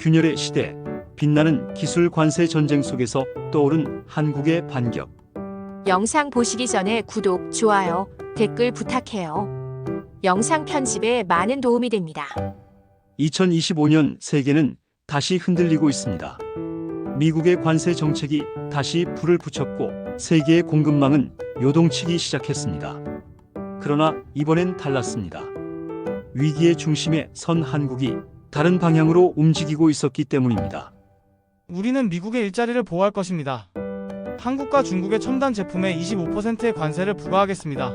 균열의 시대, 빛나는 기술 관세 전쟁 속에서 떠오른 한국의 반격. 영상 보시기 전에 구독, 좋아요, 댓글 부탁해요. 영상 편집에 많은 도움이 됩니다. 2025년 세계는 다시 흔들리고 있습니다. 미국의 관세 정책이 다시 불을 붙였고 세계의 공급망은 요동치기 시작했습니다. 그러나 이번엔 달랐습니다. 위기의 중심에 선 한국이 다른 방향으로 움직이고 있었기 때문입니다. 우리는 미국의 일자리를 보호할 것입니다. 한국과 중국의 첨단 제품에 25%의 관세를 부과하겠습니다.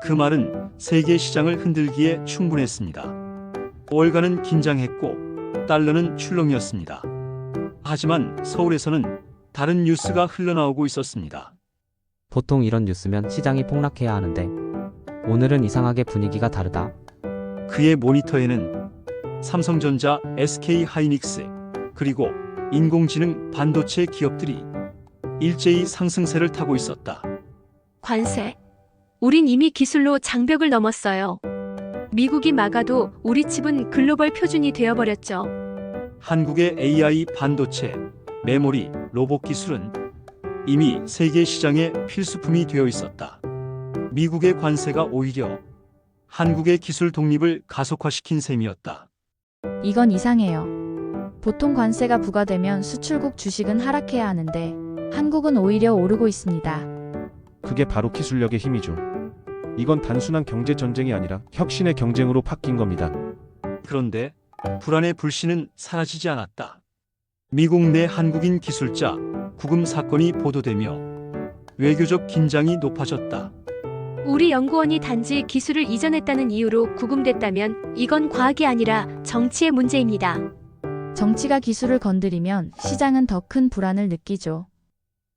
그 말은 세계 시장을 흔들기에 충분했습니다. 월가는 긴장했고 달러는 출렁이었습니다. 하지만 서울에서는 다른 뉴스가 흘러나오고 있었습니다. 보통 이런 뉴스면 시장이 폭락해야 하는데 오늘은 이상하게 분위기가 다르다. 그의 모니터에는 삼성전자, SK하이닉스, 그리고 인공지능 반도체 기업들이 일제히 상승세를 타고 있었다. 관세. 우린 이미 기술로 장벽을 넘었어요. 미국이 막아도 우리 칩은 글로벌 표준이 되어버렸죠. 한국의 AI 반도체, 메모리, 로봇 기술은 이미 세계 시장의 필수품이 되어 있었다. 미국의 관세가 오히려 한국의 기술 독립을 가속화시킨 셈이었다. 이건 이상해요. 보통 관세가 부과되면 수출국 주식은 하락해야 하는데 한국은 오히려 오르고 있습니다. 그게 바로 기술력의 힘이죠. 이건 단순한 경제 전쟁이 아니라 혁신의 경쟁으로 바뀐 겁니다. 그런데 불안의 불씨는 사라지지 않았다. 미국 내 한국인 기술자 구금 사건이 보도되며 외교적 긴장이 높아졌다. 우리 연구원이 단지 기술을 이전했다는 이유로 구금됐다면 이건 과학이 아니라 정치의 문제입니다. 정치가 기술을 건드리면 시장은 더 큰 불안을 느끼죠.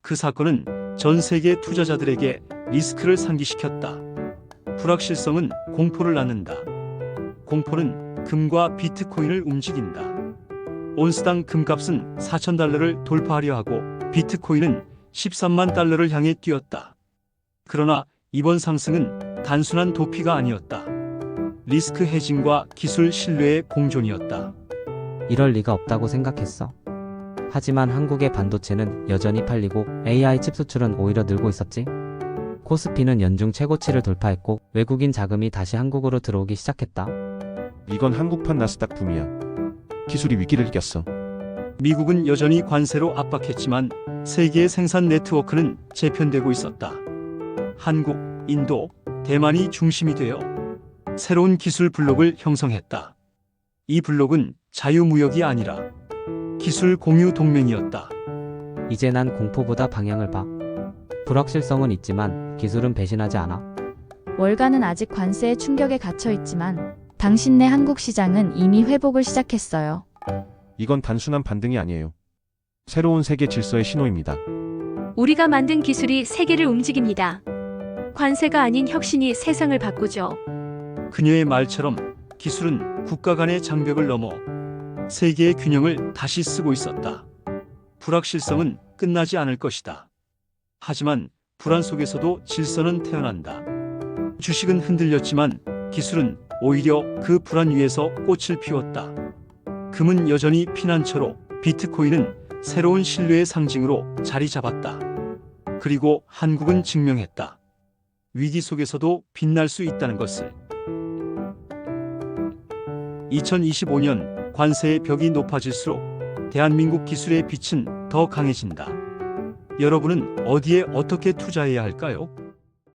그 사건은 전 세계 투자자들에게 리스크를 상기시켰다. 불확실성은 공포를 낳는다. 공포는 금과 비트코인을 움직인다. 온스당 금값은 4,000달러를 돌파하려 하고 비트코인은 13만 달러를 향해 뛰었다. 그러나 이번 상승은 단순한 도피가 아니었다. 리스크 해징과 기술 신뢰의 공존이었다. 이럴 리가 없다고 생각했어. 하지만 한국의 반도체는 여전히 팔리고 AI 칩 수출은 오히려 늘고 있었지. 코스피는 연중 최고치를 돌파했고 외국인 자금이 다시 한국으로 들어오기 시작했다. 이건 한국판 나스닥 붐이야. 기술이 위기를 이겼어. 미국은 여전히 관세로 압박했지만 세계의 생산 네트워크는 재편되고 있었다. 한국, 인도, 대만이 중심이 되어 새로운 기술 블록을 형성했다. 이 블록은 자유무역이 아니라 기술 공유 동맹이었다. 이제 난 공포보다 방향을 봐. 불확실성은 있지만 기술은 배신하지 않아. 월가는 아직 관세의 충격에 갇혀 있지만 당신네 한국 시장은 이미 회복을 시작했어요. 이건 단순한 반등이 아니에요. 새로운 세계 질서의 신호입니다. 우리가 만든 기술이 세계를 움직입니다. 관세가 아닌 혁신이 세상을 바꾸죠. 그녀의 말처럼 기술은 국가 간의 장벽을 넘어 세계의 균형을 다시 쓰고 있었다. 불확실성은 끝나지 않을 것이다. 하지만 불안 속에서도 질서는 태어난다. 주식은 흔들렸지만 기술은 오히려 그 불안 위에서 꽃을 피웠다. 금은 여전히 피난처로, 비트코인은 새로운 신뢰의 상징으로 자리 잡았다. 그리고 한국은 증명했다. 위기 속에서도 빛날 수 있다는 것을. 2025년 관세의 벽이 높아질수록 대한민국 기술의 빛은 더 강해진다. 여러분은 어디에 어떻게 투자해야 할까요?